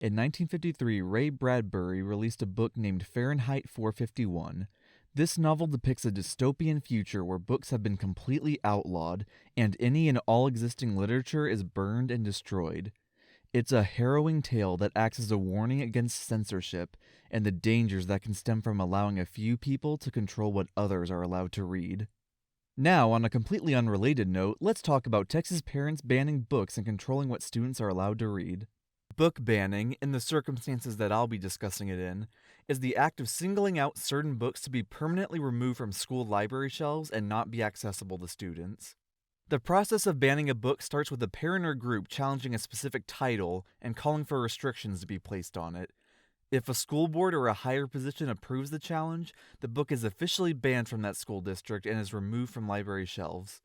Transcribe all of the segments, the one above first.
In 1953, Ray Bradbury released a book named Fahrenheit 451. This novel depicts a dystopian future where books have been completely outlawed, and any and all existing literature is burned and destroyed. It's a harrowing tale that acts as a warning against censorship and the dangers that can stem from allowing a few people to control what others are allowed to read. Now, on a completely unrelated note, let's talk about Texas parents banning books and controlling what students are allowed to read. Book banning, in the circumstances that I'll be discussing it in, is the act of singling out certain books to be permanently removed from school library shelves and not be accessible to students. The process of banning a book starts with a parent or group challenging a specific title and calling for restrictions to be placed on it. If a school board or a higher position approves the challenge, the book is officially banned from that school district and is removed from library shelves.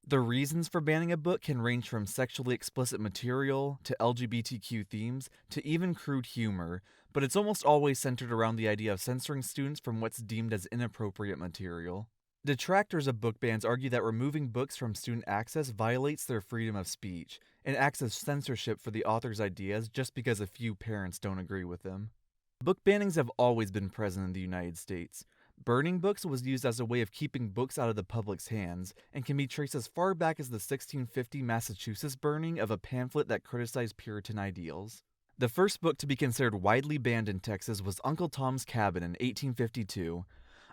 The reasons for banning a book can range from sexually explicit material to LGBTQ themes to even crude humor, but it's almost always centered around the idea of censoring students from what's deemed as inappropriate material. Detractors of book bans argue that removing books from student access violates their freedom of speech and acts as censorship for the author's ideas just because a few parents don't agree with them. Book bannings have always been present in the United States. Burning books was used as a way of keeping books out of the public's hands and can be traced as far back as the 1650 Massachusetts burning of a pamphlet that criticized Puritan ideals. The first book to be considered widely banned in Texas was Uncle Tom's Cabin in 1852.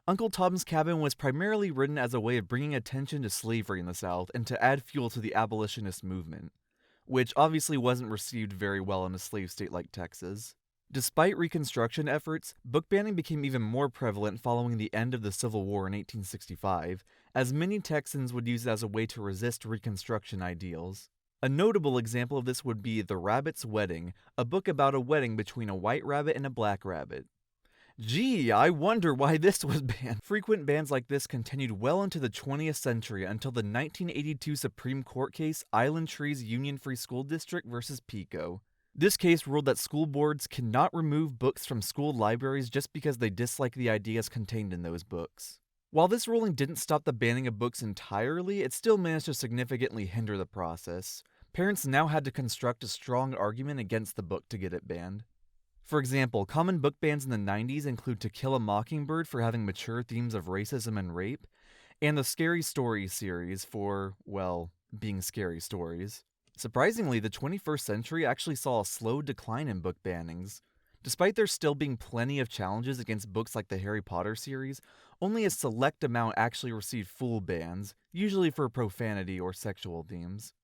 Uncle Tom's Cabin was primarily written as a way of bringing attention to slavery in the South and to add fuel to the abolitionist movement, which obviously wasn't received very well in a slave state like Texas. Despite Reconstruction efforts, book banning became even more prevalent following the end of the Civil War in 1865, as many Texans would use it as a way to resist Reconstruction ideals. A notable example of this would be The Rabbit's Wedding, a book about a wedding between a white rabbit and a black rabbit. Gee, I wonder why this was banned. Frequent bans like this continued well into the 20th century until the 1982 Supreme Court case Island Trees Union Free School District versus Pico. This case ruled that school boards cannot remove books from school libraries just because they dislike the ideas contained in those books. While this ruling didn't stop the banning of books entirely, it still managed to significantly hinder the process. Parents now had to construct a strong argument against the book to get it banned. For example, common book bans in the 90s include To Kill a Mockingbird for having mature themes of racism and rape, and the Scary Stories series for, well, being scary stories. Surprisingly, the 21st century actually saw a slow decline in book bannings. Despite there still being plenty of challenges against books like the Harry Potter series, only a select amount actually received full bans, usually for profanity or sexual themes.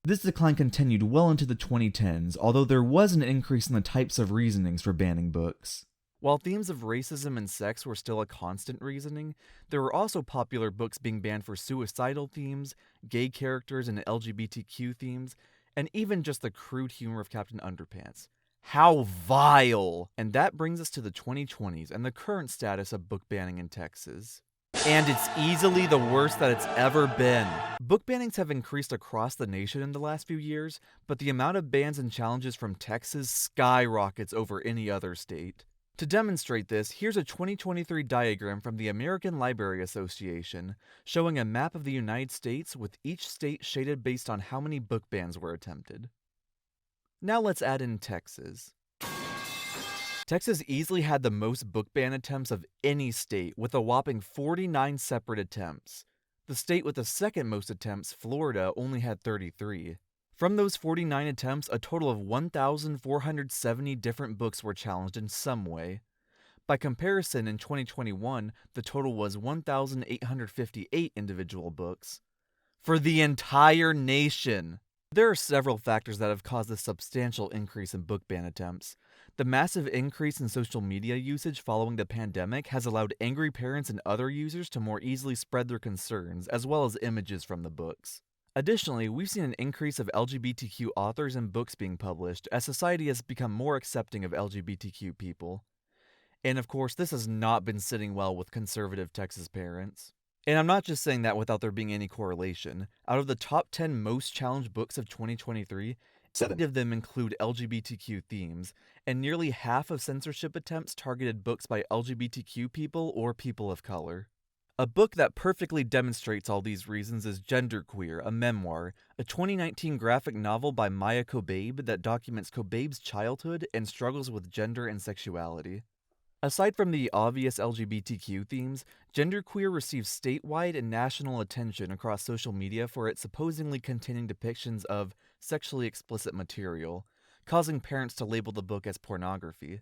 This decline continued well into the 2010s, although there was an increase in the types of reasonings for banning books. While themes of racism and sex were still a constant reasoning, there were also popular books being banned for suicidal themes, gay characters and LGBTQ themes, and even just the crude humor of Captain Underpants. How vile! And that brings us to the 2020s and the current status of book banning in Texas. And it's easily the worst that it's ever been. Book bannings have increased across the nation in the last few years, but the amount of bans and challenges from Texas skyrockets over any other state. To demonstrate this, here's a 2023 diagram from the American Library Association, showing a map of the United States with each state shaded based on how many book bans were attempted. Now let's add in Texas. Texas easily had the most book ban attempts of any state, with a whopping 49 separate attempts. The state with the second most attempts, Florida, only had 33. From those 49 attempts, a total of 1,470 different books were challenged in some way. By comparison, in 2021, the total was 1,858 individual books. For the entire nation! There are several factors that have caused this substantial increase in book ban attempts. The massive increase in social media usage following the pandemic has allowed angry parents and other users to more easily spread their concerns, as well as images from the books. Additionally, we've seen an increase of LGBTQ authors and books being published as society has become more accepting of LGBTQ people. And of course, this has not been sitting well with conservative Texas parents. And I'm not just saying that without there being any correlation. Out of the top 10 most challenged books of 2023, 7 of them include LGBTQ themes, and nearly half of censorship attempts targeted books by LGBTQ people or people of color. A book that perfectly demonstrates all these reasons is Genderqueer, a memoir, a 2019 graphic novel by Maya Kobabe that documents Kobabe's childhood and struggles with gender and sexuality. Aside from the obvious LGBTQ themes, Genderqueer receives statewide and national attention across social media for its supposedly containing depictions of sexually explicit material, causing parents to label the book as pornography.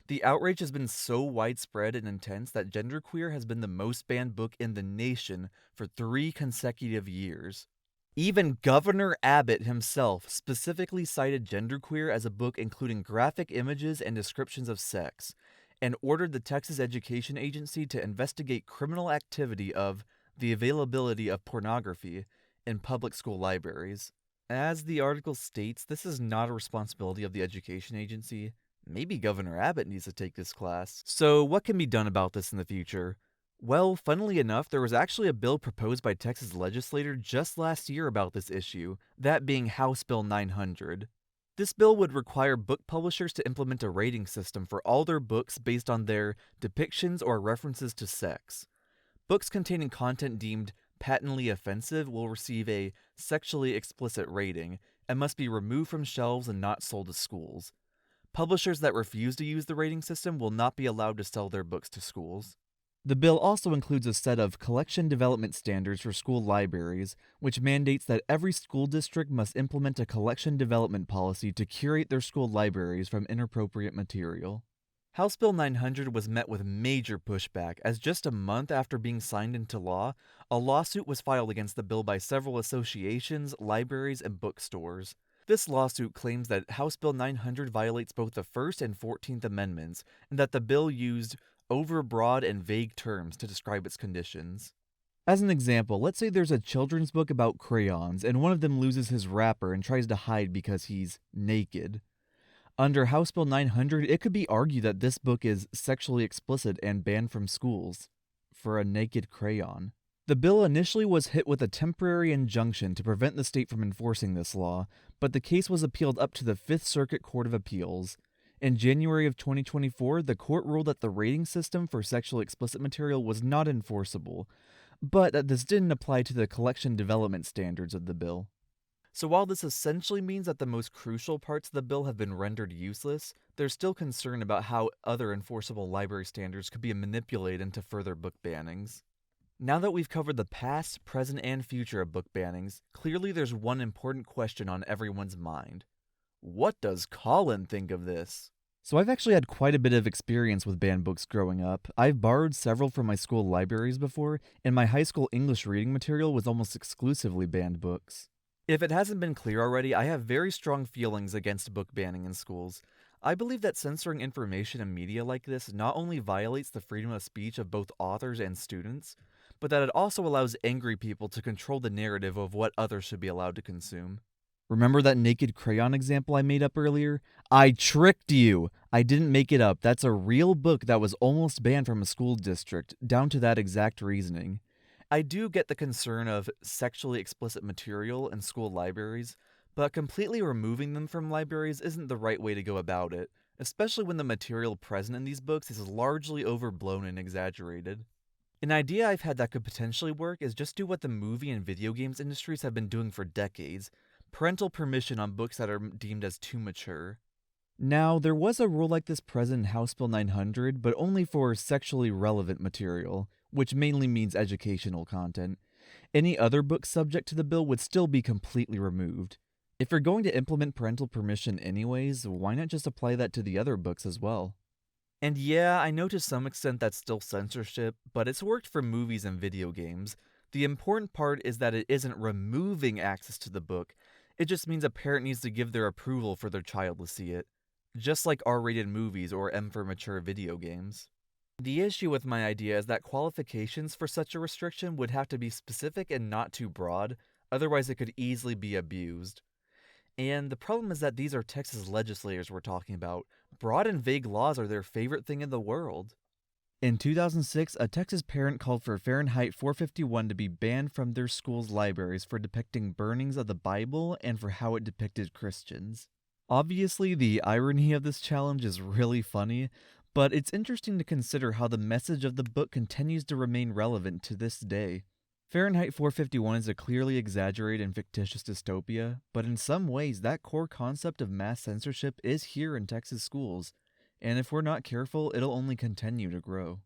The outrage has been so widespread and intense that Genderqueer has been the most banned book in the nation for 3 consecutive years. Even Governor Abbott himself specifically cited Genderqueer as a book including graphic images and descriptions of sex, and ordered the Texas Education Agency to investigate criminal activity of the availability of pornography in public school libraries. As the article states, this is not a responsibility of the education agency. Maybe Governor Abbott needs to take this class. So, what can be done about this in the future? Well, funnily enough, there was actually a bill proposed by Texas legislator just last year about this issue, that being House Bill 900. This bill would require book publishers to implement a rating system for all their books based on their depictions or references to sex. Books containing content deemed patently offensive will receive a sexually explicit rating and must be removed from shelves and not sold to schools. Publishers that refuse to use the rating system will not be allowed to sell their books to schools. The bill also includes a set of collection development standards for school libraries, which mandates that every school district must implement a collection development policy to curate their school libraries from inappropriate material. House Bill 900 was met with major pushback, as just a month after being signed into law, a lawsuit was filed against the bill by several associations, libraries, and bookstores. This lawsuit claims that House Bill 900 violates both the First and 14th Amendments, and that the bill used overbroad and vague terms to describe its conditions. As an example, let's say there's a children's book about crayons, and one of them loses his wrapper and tries to hide because he's naked. Under House Bill 900, it could be argued that this book is sexually explicit and banned from schools for a naked crayon. The bill initially was hit with a temporary injunction to prevent the state from enforcing this law, but the case was appealed up to the Fifth Circuit Court of Appeals. In January of 2024, the court ruled that the rating system for sexually explicit material was not enforceable, but that this didn't apply to the collection development standards of the bill. So while this essentially means that the most crucial parts of the bill have been rendered useless, there's still concern about how other enforceable library standards could be manipulated into further book bannings. Now that we've covered the past, present, and future of book bannings, clearly there's one important question on everyone's mind. What does Colin think of this? So I've actually had quite a bit of experience with banned books growing up. I've borrowed several from my school libraries before, and my high school English reading material was almost exclusively banned books. If it hasn't been clear already, I have very strong feelings against book banning in schools. I believe that censoring information and media like this not only violates the freedom of speech of both authors and students, but that it also allows angry people to control the narrative of what others should be allowed to consume. Remember that naked crayon example I made up earlier? I tricked you! I didn't make it up. That's a real book that was almost banned from a school district, down to that exact reasoning. I do get the concern of sexually explicit material in school libraries, but completely removing them from libraries isn't the right way to go about it, especially when the material present in these books is largely overblown and exaggerated. An idea I've had that could potentially work is just do what the movie and video games industries have been doing for decades: parental permission on books that are deemed as too mature. Now, there was a rule like this present in House Bill 900, but only for sexually relevant material, which mainly means educational content. Any other book subject to the bill would still be completely removed. If you're going to implement parental permission anyways, why not just apply that to the other books as well? And yeah, I know to some extent that's still censorship, but it's worked for movies and video games. The important part is that it isn't removing access to the book, it just means a parent needs to give their approval for their child to see it. Just like R-rated movies or M for mature video games. The issue with my idea is that qualifications for such a restriction would have to be specific and not too broad, otherwise it could easily be abused. And the problem is that these are Texas legislators we're talking about. Broad and vague laws are their favorite thing in the world. In 2006, a Texas parent called for Fahrenheit 451 to be banned from their school's libraries for depicting burnings of the Bible and for how it depicted Christians. Obviously, the irony of this challenge is really funny, But it's interesting to consider how the message of the book continues to remain relevant to this day. Fahrenheit 451 is a clearly exaggerated and fictitious dystopia, but in some ways that core concept of mass censorship is here in Texas schools, and if we're not careful, it'll only continue to grow.